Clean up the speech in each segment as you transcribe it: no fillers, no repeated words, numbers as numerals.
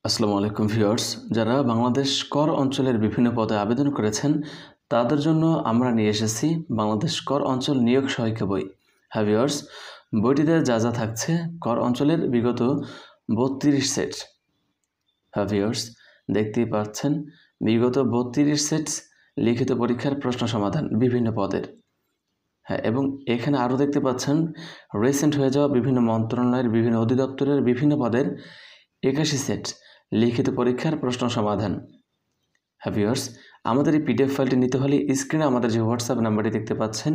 আসসালামু আলাইকুম ভিউয়ার্স, যারা বাংলাদেশ কর অঞ্চলের বিভিন্ন পদে আবেদন করেছেন তাদের জন্য আমরা নিয়ে এসেছি বাংলাদেশ কর অঞ্চল নিয়োগ সহায়িকা বই। হ্যাঁ ভিউয়ার্স, বইটিতে যা যা থাকছে কর অঞ্চলের বিগত 32 সেট। হ্যাঁ ভিউয়ার্স, দেখতেই পাচ্ছেন বিগত 32 সেট লিখিত পরীক্ষার প্রশ্ন সমাধান বিভিন্ন পদের। হ্যাঁ, এবং এখানে আরও দেখতে পাচ্ছেন রিসেন্ট হয়ে যাওয়া বিভিন্ন মন্ত্রণালয়ের বিভিন্ন অধিদপ্তরের বিভিন্ন পদের 81 সেট লিখিত পরীক্ষার প্রশ্ন সমাধান। হ্যাঁ ভিউয়ার্স, আমাদের এই পিডিএফ ফাইলটি নিতে হলে স্ক্রিনে আমাদের যে হোয়াটসঅ্যাপ নাম্বারটি দেখতে পাচ্ছেন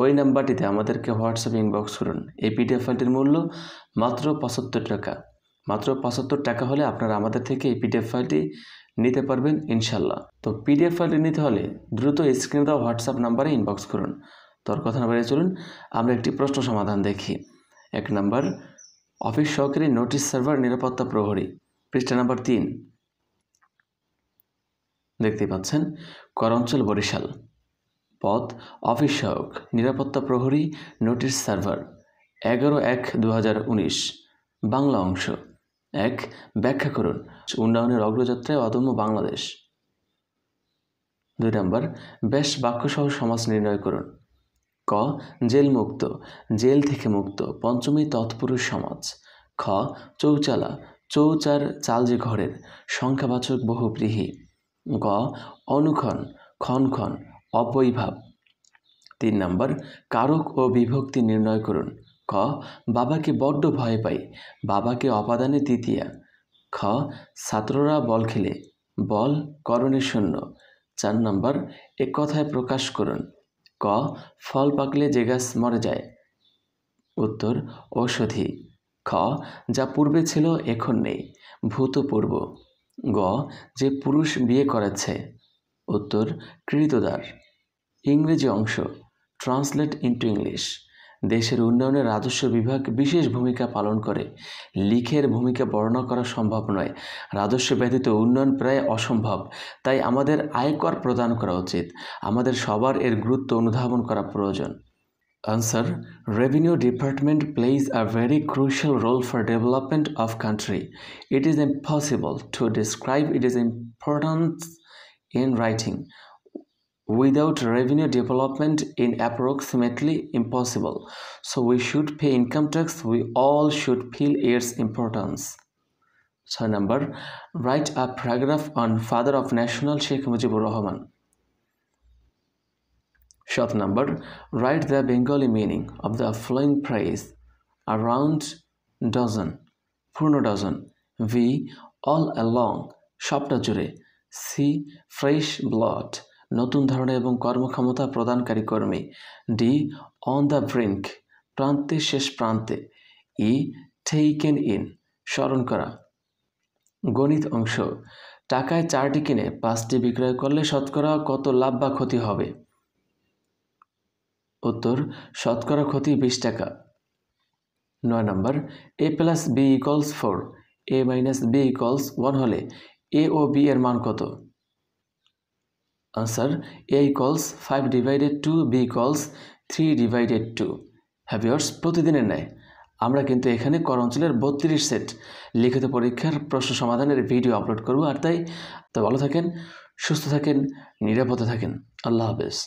ওই নাম্বারটিতে আমাদেরকে হোয়াটসঅ্যাপে ইনবক্স করুন। এই পিডিএফ ফাইলটির মূল্য মাত্র 75 টাকা। মাত্র 75 টাকা হলে আপনারা আমাদের থেকে এই পিডিএফ ফাইলটি নিতে পারবেন ইনশাল্লাহ। তো পিডিএফ ফাইলটি নিতে হলে দ্রুত স্ক্রিনে দেওয়া হোয়াটসঅ্যাপ নাম্বারে ইনবক্স করুন। তোর কথা না বাড়িয়ে চলুন আমরা একটি প্রশ্ন সমাধান দেখি। 1 নম্বর, অফিস সহকারী নোটিশ সার্ভার নিরাপত্তা প্রহরী, পৃষ্ঠা নাম্বার 3। দেখতে পাচ্ছেন কর অঞ্চল বরিশাল। পদ অফিস সহায়ক নিরাপত্তা প্রহরী নোটিশ সার্ভার, 11/1/2019। বাংলা অংশ। 1, ব্যাখ্যা করুন উন্নয়নের অগ্রযাত্রায় অদম্য বাংলাদেশ। 2 নম্বর, বেশ বাক্যসহ সমাস নির্ণয় করুন। ক, জেল মুক্ত, জেল থেকে মুক্ত, পঞ্চমী তৎপুরুষ সমাজ। খ, চৌচালা, চৌচার চাল যে ঘরের, সংখ্যাবাচক বহুব্রীহি। গ, অনুক্ষণ, ক্ষণক্ষণ, অবৈভাব। 3 নম্বর, কারক ও বিভক্তি নির্ণয় করুন। ক, বাবাকে বড্ড ভয় পাই, বাবাকে অপাদানে তৃতীয়া। খ, ছাত্ররা বল খেলে, বল করণে শূন্য। 4 নম্বর, এক কথায় প্রকাশ করুন। ক, ফল পাকলে যে গাছ মরে যায়। উত্তর, ঔষধি। খ, যা পূর্বে ছিল এখন নেই, ভূতপূর্ব। গ, যে পুরুষ বিয়ে করেছে। উত্তর, কৃতদার। ইংরেজি অংশ, ট্রান্সলেট ইনটু ইংলিশ। দেশের উন্নয়নে রাজস্ব বিভাগ বিশেষ ভূমিকা পালন করে। লিখের ভূমিকা বর্ণনা করা সম্ভব নয়। রাজস্ব ব্যতীত উন্নয়ন প্রায় অসম্ভব। তাই আমাদের আয়কর প্রদান করা উচিত। আমাদের সবার এর গুরুত্ব অনুধাবন করা প্রয়োজন। Answer: Revenue Department plays a very crucial role for development of country. It is impossible to describe its importance in writing. Without revenue development is approximately impossible. So we should pay income tax. We all should feel its importance. 6 number, write a paragraph on father of national Sheikh Mujibur Rahman. 7 number, write the Bengali meaning of the following phrase: around dozen, purno dozen. V, all along, সবটা জুড়ে। C, fresh blood, নতুন ধারণা এবং কর্মক্ষমতা প্রদানকারী কর্মী। D, on the brink, প্রান্তে শেষ প্রান্তে। E, taken in, স্মরণ করা। গণিত অংশ, টাকায় 4টি কিনে 5টি বিক্রয় করলে শতকরা কত লাভ বা ক্ষতি হবে? উত্তর, শতকরা ক্ষতি 20 টাকা। 9 নম্বর, a plus b equals 4, a minus b equals 1 হলে a ও b এর মান কত? Answer, a equals 5 divided 2, b equals 3 divided 2। হ্যাঁ ভিউয়ার্স, প্রতিদিনের ন্যায় আমরা কিন্তু এখানে কর অঞ্চলের 32 সেট লিখিত পরীক্ষার প্রশ্ন সমাধানের ভিডিও আপলোড করব। আর তাই ভালো থাকেন, সুস্থ থাকেন, নিরাপদে থাকেন। আল্লাহ হাফেজ।